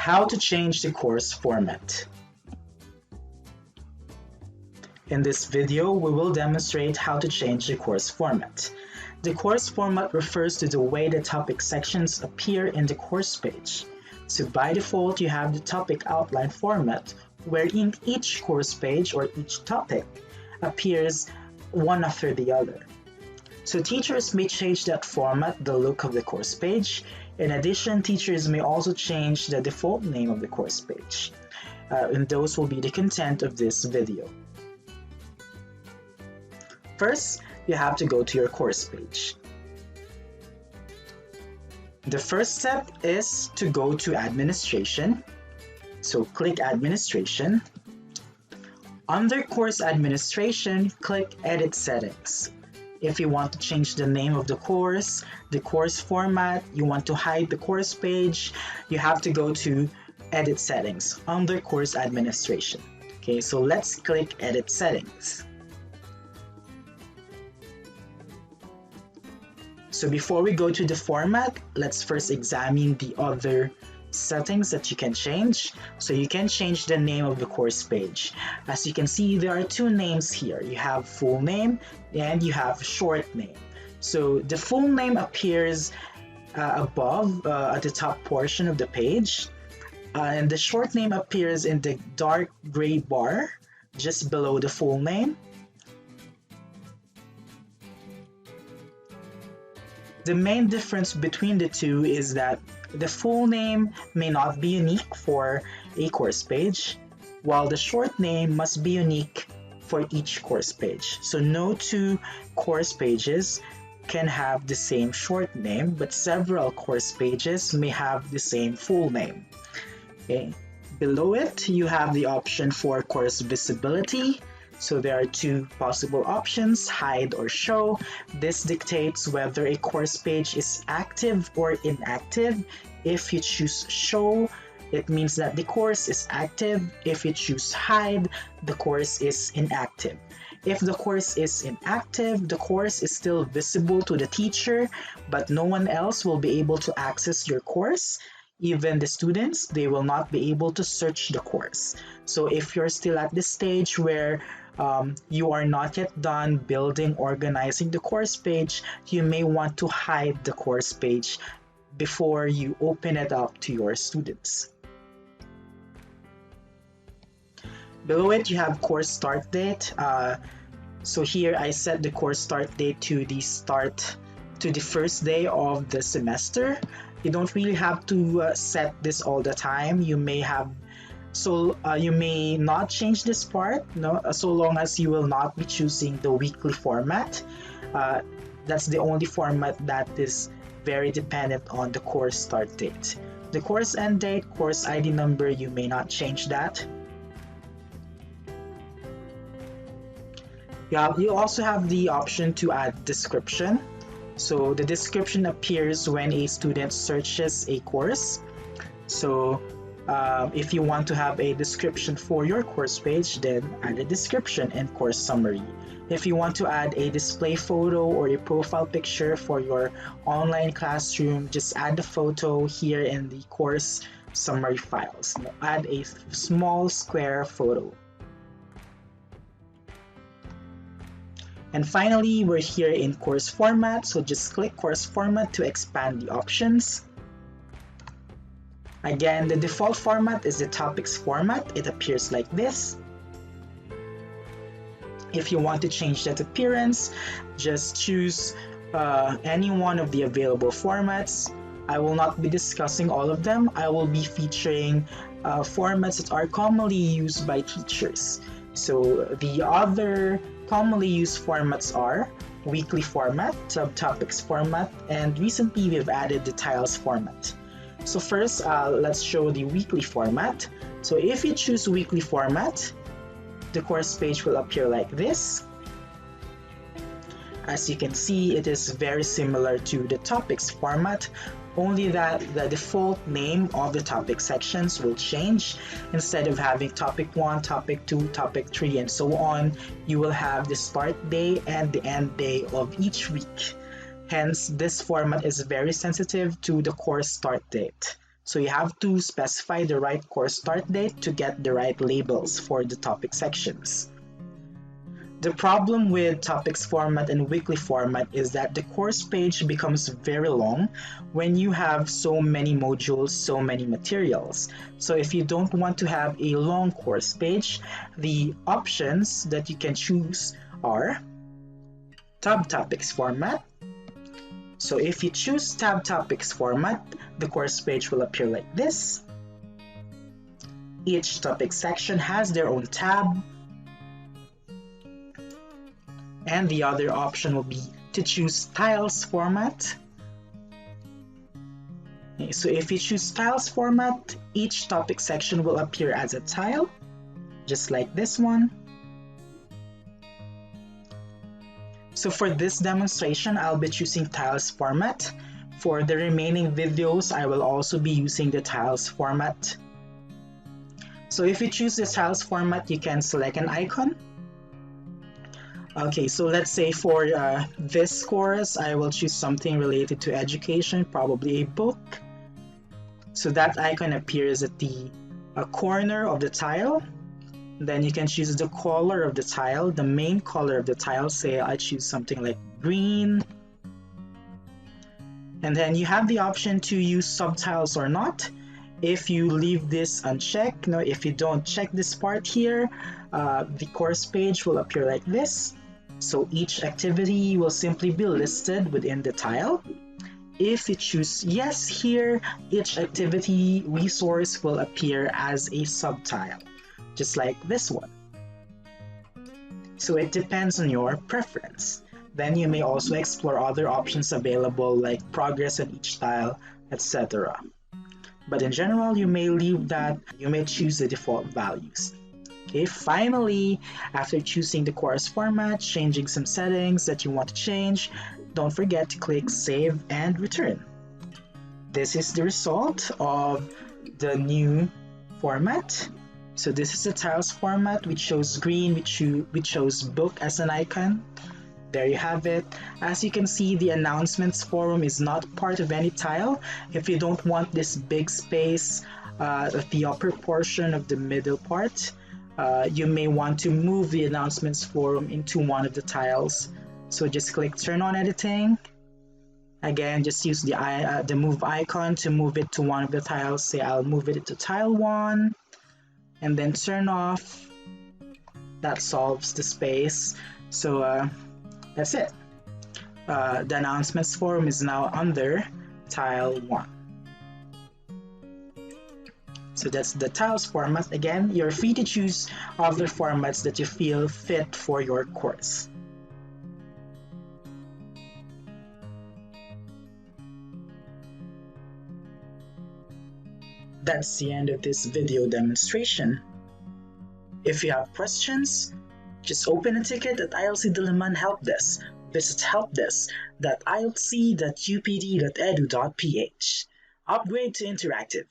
How to change the course format. In this video, we will demonstrate how to change the course format. The course format refers to the way the topic sections appear in the course page. So by default, you have the topic outline format, wherein each course page or each topic appears one after the other. So teachers may change that format, the look of the course page. In addition, teachers may also change the default name of the course page. And those will be the content of this video. First, you have to go to your course page. The first step is to go to Administration. So click Administration. Under Course Administration, click Edit Settings. If you want to change the name of the course format, you want to hide the course page, you have to go to Edit Settings under Course Administration. Okay, so let's click Edit Settings. So before we go to the format, let's first examine the other settings that you can change. So you can change the name of the course page. As you can see, there are two names here. You have full name and you have short name. So the full name appears above at the top portion of the page, and the short name appears in the dark gray bar just below the full name. The main difference between the two is that the full name may not be unique for a course page, while the short name must be unique for each course page. So no two course pages can have the same short name, but several course pages may have the same full name. Okay. Below it, you have the option for course visibility. So there are two possible options, hide or show. This dictates whether a course page is active or inactive. If you choose show, it means that the course is active. If you choose hide, the course is inactive. If the course is inactive, the course is still visible to the teacher, but no one else will be able to access your course. Even the students, they will not be able to search the course. So if you're still at the stage where you are not yet done building, organizing the course page, you may want to hide the course page before you open it up to your students. Below it, you have course start date. So here I set the course start date to the first day of the semester. You don't really have to set this all the time. You may not change this part, so long as you will not be choosing the weekly format. That's the only format that is very dependent on the course start date. The course end date, course ID number, you may not change that. You also have the option to add description. So the description appears when a student searches a course. So if you want to have a description for your course page, then add a description and course summary. If you want to add a display photo or a profile picture for your online classroom, just add the photo here in the course summary files. Add a small square photo. And finally, we're here in course format, so just click course format to expand the options. Again, the default format is the topics format. It appears like this. If you want to change that appearance, just choose any one of the available formats. I will not be discussing all of them. I will be featuring formats that are commonly used by teachers. So the other commonly used formats are weekly format, subtopics format, and recently we've added the tiles format. So first, let's show the weekly format. So if you choose weekly format, the course page will appear like this. As you can see, it is very similar to the topics format, only that the default name of the topic sections will change. Instead of having topic 1, topic 2, topic 3, and so on, you will have the start day and the end day of each week. Hence, this format is very sensitive to the course start date. So you have to specify the right course start date to get the right labels for the topic sections. The problem with topics format and weekly format is that the course page becomes very long when you have so many modules, so many materials. So if you don't want to have a long course page, the options that you can choose are tab topics format. So if you choose tab topics format, the course page will appear like this. Each topic section has their own tab, and the other option will be to choose tiles format. Okay, so if you choose tiles format, each topic section will appear as a tile, just like this one. So for this demonstration, I'll be choosing tiles format. For the remaining videos, I will also be using the tiles format. So if you choose the tiles format, you can select an icon. Okay, so let's say for this course, I will choose something related to education, probably a book. So that icon appears at the corner of the tile. Then you can choose the color of the tile, the main color of the tile. Say I choose something like green. And then you have the option to use subtiles or not. If you leave this unchecked, if you don't check this part here, the course page will appear like this. So each activity will simply be listed within the tile. If you choose yes here, each activity resource will appear as a subtile, just like this one. So it depends on your preference. Then you may also explore other options available like progress on each tile, etc. But in general, you may choose the default values. Okay, finally, after choosing the course format, changing some settings that you want to change, don't forget to click Save and Return. This is the result of the new format. So this is the tiles format. We chose green, we chose book as an icon. There you have it. As you can see, the announcements forum is not part of any tile. If you don't want this big space at the upper portion of the middle part, you may want to move the announcements forum into one of the tiles. So just click turn on editing. Again, just use the move icon to move it to one of the tiles. Say I'll move it to tile 1 and then turn off. That solves the space. So that's it. The announcements forum is now under tile 1. So that's the tiles format. Again, you're free to choose other formats that you feel fit for your course. That's the end of this video demonstration. If you have questions, just open a ticket at ILC Diliman helpdesk. Visit helpdesk.ilc.upd.edu.ph. Upgrade to interactive.